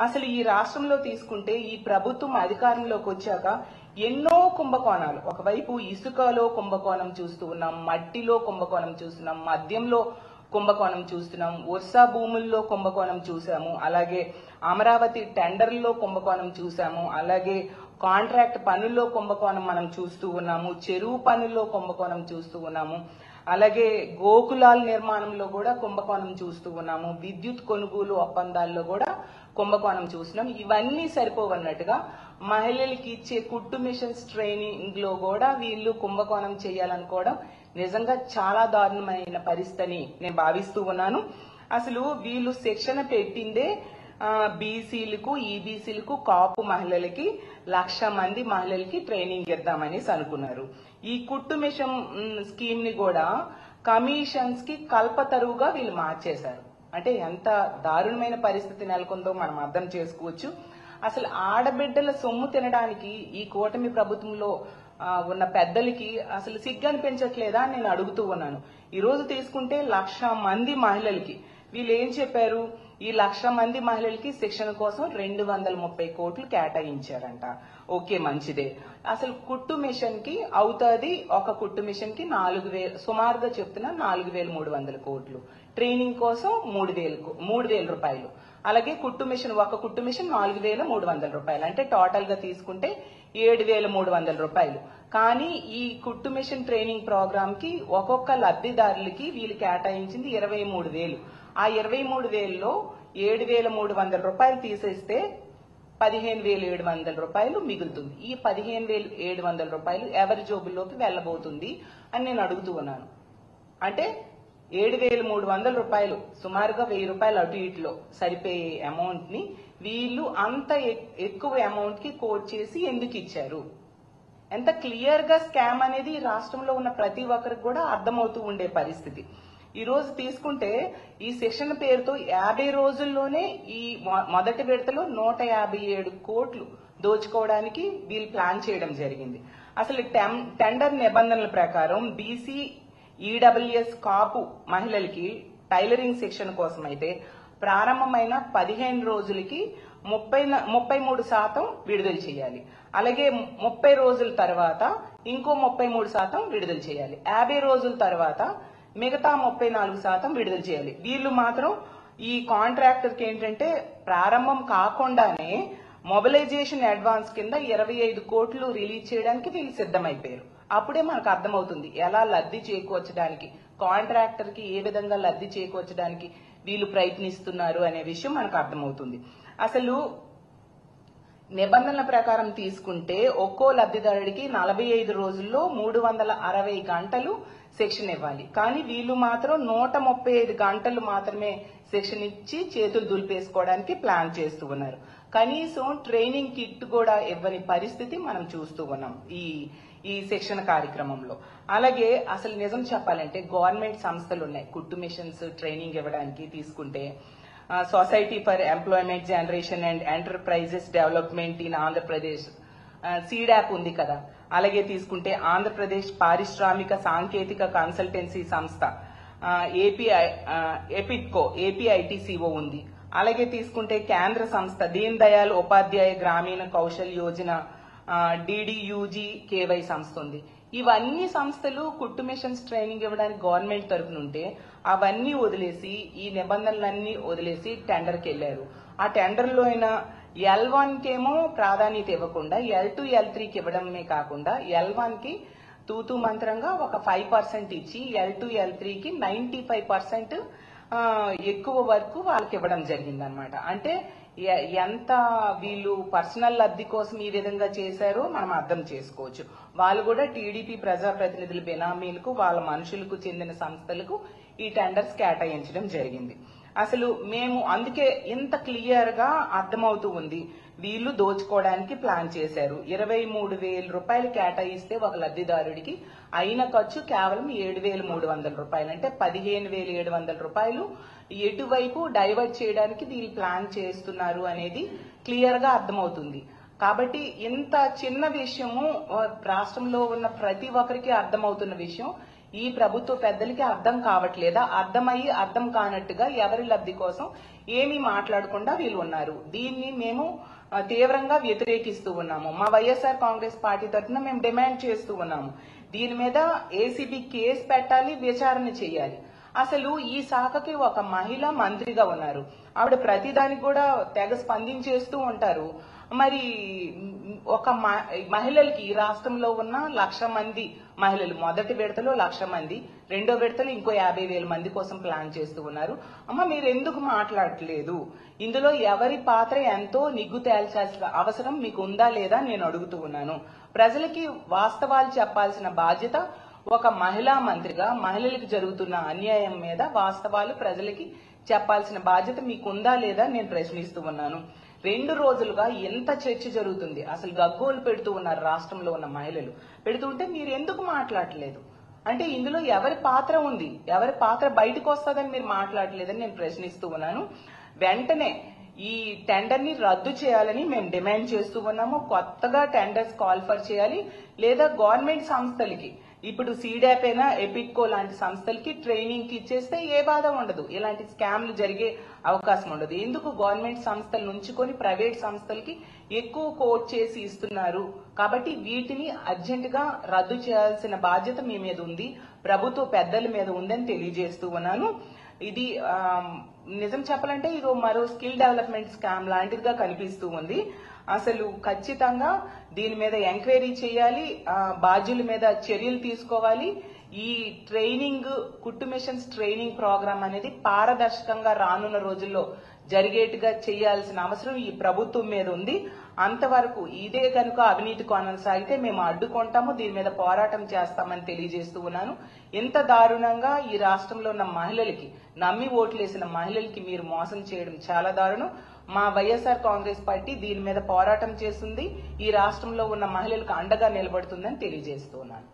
అసలు ఈ రాష్ట్రంలో తీసుకుంటే ఈ ప్రభుత్వం అధికారంలోకి వచ్చాక ఎన్నో కుంభకోణాలు, ఒకవైపు ఇసుకలో కుంభకోణం చూస్తూ ఉన్నాం, మట్టిలో కుంభకోణం చూస్తున్నాం, మద్యంలో కుంభకోణం చూస్తున్నాం, వర్షా భూముల్లో కుంభకోణం చూసాము, అలాగే అమరావతి టెండర్లో కుంభకోణం చూసాము, అలాగే కాంట్రాక్ట్ పనుల్లో కుంభకోణం మనం చూస్తూ ఉన్నాము, చెరువు పనుల్లో కుంభకోణం చూస్తూ ఉన్నాము, అలాగే గోకులాల నిర్మాణంలో కూడా కుంభకోణం చూస్తూ ఉన్నాము, విద్యుత్ కొనుగోలు ఒప్పందాల్లో కూడా కుంభకోణం చూస్తున్నాం. ఇవన్నీ సరిపోవన్నట్టుగా మహిళలకి ఇచ్చే కుట్టు మిషన్స్ ట్రైనింగ్ లో కూడా వీళ్ళు కుంభకోణం చేయాలనుకోవడం నిజంగా చాలా దారుణమైన పరిస్థితిని నేను భావిస్తూ ఉన్నాను. అసలు వీళ్ళు శిక్షణ పెట్టిందే బీసీలకు, ఈబీసీలకు, కాపు మహిళలకి 1,00,000 మంది మహిళలకి ట్రైనింగ్ ఇద్దామనేసి అనుకున్నారు. ఈ కుట్టు మిషన్ స్కీమ్ ని కూడా కమిషన్స్ కి కల్పతరువుగా వీళ్ళు మార్చేశారు. అంటే ఎంత దారుణమైన పరిస్థితి నెలకొందో మనం అర్థం చేసుకోవచ్చు. అసలు ఆడబిడ్డల సొమ్ము తినడానికి ఈ కూటమి ప్రభుత్వంలో ఉన్న పెద్దలకి అసలు సిగ్గు అనిపించట్లేదా అని నేను అడుగుతూ ఉన్నాను. ఈ రోజు తీసుకుంటే 1,00,000 మంది మహిళలకి వీళ్ళు ఏం చెప్పారు, ఈ 1,00,000 మంది మహిళలకి శిక్షణ కోసం 230 కోట్లు కేటాయించారంట. ఓకే, మంచిదే. అసలు కుట్టు మిషన్ కి అవుతుంది, ఒక కుట్టు మిషన్ కి 4,000, సుమారుగా చెప్తున్నా 4,300 కోట్లు, ట్రైనింగ్ కోసం 3,000 రూపాయలు, అలాగే కుట్టు మిషన్, ఒక కుట్టు మిషన్ 4,300 రూపాయలు, అంటే టోటల్ గా తీసుకుంటే 7,300 రూపాయలు. కానీ ఈ కుట్టు మిషన్ ట్రైనింగ్ ప్రోగ్రామ్ కి ఒక్కొక్క లబ్ధిదారులకి వీళ్ళు కేటాయించింది 23,000. ఆ 23,000లో 7,300 రూపాయలు తీసేస్తే 15,700 రూపాయలు మిగులుతుంది. ఈ 15,700 రూపాయలు ఎవరి జోబుల్లోకి వెళ్ళబోతుంది అని నేను అడుగుతూ ఉన్నాను. అంటే 7,300 రూపాయలు, సుమారుగా 1,000 రూపాయలు అటు ఇటులో సరిపోయే అమౌంట్ ని వీళ్ళు అంత ఎక్కువ అమౌంట్ కి కోట్ చేసి ఎందుకు ఇచ్చారు? ఎంత క్లియర్ గా స్కామ్ అనేది రాష్ట్రంలో ఉన్న ప్రతి ఒక్కరికి కూడా అర్థమవుతూ ఉండే పరిస్థితి. ఈ రోజు తీసుకుంటే ఈ శిక్షణ పేరుతో 50 రోజుల్లోనే ఈ మొదటి విడతలో 157 కోట్లు దోచుకోవడానికి వీళ్ళు ప్లాన్ చేయడం జరిగింది. అసలు టెండర్ నిబంధనల ప్రకారం బీసీ, ఈడబ్ల్యూఎస్, కాపు మహిళలకి టైలరింగ్ శిక్షణ కోసం అయితే ప్రారంభమైన 15 రోజులకి 33% విడుదల చేయాలి. అలాగే 30 రోజుల తర్వాత ఇంకో 33% విడుదల చేయాలి. 50 రోజుల తర్వాత మిగతా 34% విడుదల చేయాలి. వీళ్ళు మాత్రం ఈ కాంట్రాక్టర్ కి ఏంటంటే ప్రారంభం కాకుండానే మొబిలైజేషన్ అడ్వాన్స్ కింద 25 కోట్లు రిలీజ్ చేయడానికి వీళ్ళు సిద్ధమైపోయారు. అప్పుడే మనకు అర్థమవుతుంది ఎలా లబ్ధి చేకూర్చడానికి, కాంట్రాక్టర్ కి ఏ విధంగా లబ్ధి చేకూర్చడానికి వీళ్ళు ప్రయత్నిస్తున్నారు అనే విషయం మనకు అర్థమవుతుంది. అసలు నిబంధనల ప్రకారం తీసుకుంటే ఒక్కో లబ్ధిదారుడికి 45 రోజుల్లో 360 గంటలు శిక్షణ ఇవ్వాలి. కానీ వీళ్ళు మాత్రం 135 గంటలు మాత్రమే శిక్షణ ఇచ్చి చేతులు దులిపేసుకోవడానికి ప్లాన్ చేస్తూ ఉన్నారు. కనీసం ట్రైనింగ్ కిట్ కూడా ఇవ్వని పరిస్థితి మనం చూస్తూ ఉన్నాం ఈ శిక్షణ కార్యక్రమంలో. అలాగే అసలు నిజం చెప్పాలంటే గవర్నమెంట్ సంస్థలు ఉన్నాయి కుట్టు మిషన్స్ ట్రైనింగ్ ఇవ్వడానికి. తీసుకుంటే society for employment generation and enterprises development in Andhra Pradesh, SEEDAP ఉంది కదా. అలాగే తీసుకుంటే ఆంధ్రప్రదేశ్ పారిశ్రామిక సాంకేతిక కన్సల్టెన్సీ సంస్థ ఏపీఐటీసీఓ ఉంది. అలాగే తీసుకుంటే కేంద్ర సంస్థ దీన్ దయాళ్ ఉపాధ్యాయ గ్రామీణ కౌశల్ యోజన DDUGKY సంస్థ ఉంది. ఇవన్నీ సంస్థలు కుట్టు మిషన్స్ ట్రైనింగ్ ఇవ్వడానికి గవర్నమెంట్ తరఫున ఉంటే అవన్నీ వదిలేసి, ఈ నిబంధనలన్నీ వదిలేసి టెండర్కి వెళ్లారు. ఆ టెండర్లో అయినా L1 కేమో ప్రాధాన్యత ఇవ్వకుండా L2, L3కి ఇవ్వడమే కాకుండా L1 కి తూతూ మంత్రంగా ఒక 5% ఇచ్చి L2, L3కి 95% ఎక్కువ వరకు వాళ్ళకి ఇవ్వడం జరిగిందనమాట. అంటే ఎంత వీళ్ళు పర్సనల్ లబ్ధి కోసం ఈ విధంగా చేశారో మనం అర్థం చేసుకోవచ్చు. వాళ్ళు కూడా టీడీపీ ప్రజాప్రతినిధుల బెనామీలకు, వాళ్ళ మనుషులకు చెందిన సంస్థలకు ఈ టెండర్స్ కేటాయించడం జరిగింది. అసలు మేము అందుకే ఇంత క్లియర్ గా అర్థమవుతూ ఉంది వీళ్ళు దోచుకోవడానికి ప్లాన్ చేశారు. 23,000 రూపాయలు కేటాయిస్తే ఒక లబ్ధిదారుడికి అయిన ఖర్చు కేవలం 7,300 రూపాయలు, అంటే 15,700 రూపాయలు ఎటువైపు డైవర్ట్ చేయడానికి వీళ్ళు ప్లాన్ చేస్తున్నారు అనేది క్లియర్ గా అర్థమవుతుంది. కాబట్టి ఇంత చిన్న విషయము రాష్ట్రంలో ఉన్న ప్రతి ఒక్కరికి అర్థమవుతున్న విషయం ఈ ప్రభుత్వ పెద్దలకి అర్థం కావట్లేదా? అర్థమయ్యి అర్థం కానట్టుగా ఎవరి లబ్ధి కోసం ఏమీ మాట్లాడకుండా వీళ్ళు ఉన్నారు. దీన్ని మేము తీవ్రంగా వ్యతిరేకిస్తూ ఉన్నాము. మా వైఎస్ఆర్ కాంగ్రెస్ పార్టీ తరఫున మేము డిమాండ్ చేస్తూ ఉన్నాము. దీని మీద ఏసీబీ కేసు పెట్టాలి, విచారణ చేయాలి. అసలు ఈ శాఖకి ఒక మహిళ మంత్రిగా ఉన్నారు. ఆవిడ ప్రతిదానికి కూడా తెగ స్పందించేస్తూ ఉంటారు. మరి ఒక మహిళలకి ఈ రాష్ట్రంలో ఉన్న 1,00,000 మంది మహిళలు, మొదటి విడతలో 1,00,000 మంది, రెండో విడతలో ఇంకో 50,000 మంది కోసం ప్లాన్ చేస్తూ ఉన్నారు. అమ్మ, మీరు ఎందుకు మాట్లాడట్లేదు? ఇందులో ఎవరి పాత్ర ఎంతో నిగ్గు తేల్చాల్సిన అవసరం మీకు ఉందా లేదా నేను అడుగుతూ ఉన్నాను. ప్రజలకి వాస్తవాలు చెప్పాల్సిన బాధ్యత ఒక మహిళా మంత్రిగా మహిళలకు జరుగుతున్న అన్యాయం మీద వాస్తవాలు ప్రజలకి చెప్పాల్సిన బాధ్యత మీకు ఉందా లేదా నేను ప్రశ్నిస్తూ ఉన్నాను. 2 రోజులుగా ఎంత చర్చ జరుగుతుంది. అసలు గగ్గోలు పెడుతూ ఉన్నారు రాష్ట్రంలో ఉన్న మహిళలు. పెడుతుంటే మీరు ఎందుకు మాట్లాడలేదు? అంటే ఇందులో ఎవరి పాత్ర ఉంది, ఎవరి పాత్ర బయటకు వస్తుందని మీరు మాట్లాడలేదని నేను ప్రశ్నిస్తూ ఉన్నాను. వెంటనే ఈ టెండర్ ని రద్దు చేయాలని మేము డిమాండ్ చేస్తూ ఉన్నాము. కొత్తగా టెండర్స్ కాల్ఫర్ చేయాలి, లేదా గవర్నమెంట్ సంస్థలకి, ఇప్పుడు సీడాప్ అయినా ఎపిక్కో లాంటి సంస్థలకి ట్రైనింగ్ కి ఇచ్చేస్తే ఏ బాధ ఉండదు, ఇలాంటి స్కామ్లు జరిగే అవకాశం ఉండదు. ఎందుకు గవర్నమెంట్ సంస్థలు నుంచుకొని ప్రైవేట్ సంస్థలకి ఎక్కువ కోట్ చేసి ఇస్తున్నారు? కాబట్టి వీటిని అర్జెంట్ గా రద్దు చేయాల్సిన బాధ్యత మీ మీద ఉంది, ప్రభుత్వ పెద్దల మీద ఉందని తెలియజేస్తూ ఉన్నాను. ఇది నిజం చెప్పాలంటే ఇది మరో స్కిల్ డెవలప్మెంట్ స్కామ్ లాంటిదిగా కనిపిస్తూ ఉంది. అసలు ఖచ్చితంగా దీని మీద ఎంక్వైరీ చేయాలి, బాధ్యుల మీద చర్యలు తీసుకోవాలి. ఈ ట్రైనింగ్, కుట్టు మిషన్స్ ట్రైనింగ్ ప్రోగ్రామ్ అనేది పారదర్శకంగా రానున్న రోజుల్లో జరిగేట్టుగా చేయాల్సిన అవసరం ఈ ప్రభుత్వం మీద ఉంది. అంతవరకు ఇదే కనుక అవినీతి కొనసాగితే మేము అడ్డుకుంటాము, దీని మీద పోరాటం చేస్తామని తెలియజేస్తూ ఉన్నాను. ఎంత దారుణంగా ఈ రాష్ట్రంలో ఉన్న మహిళలకి, నమ్మి ఓట్లేసిన మహిళలకి మీరు మోసం చేయడం చాలా దారుణం. మా వైఎస్ఆర్ కాంగ్రెస్ పార్టీ దీని మీద పోరాటం చేస్తుంది, ఈ రాష్ట్రంలో ఉన్న మహిళలకు అండగా నిలబడుతుందని తెలియజేస్తూ ఉన్నాను.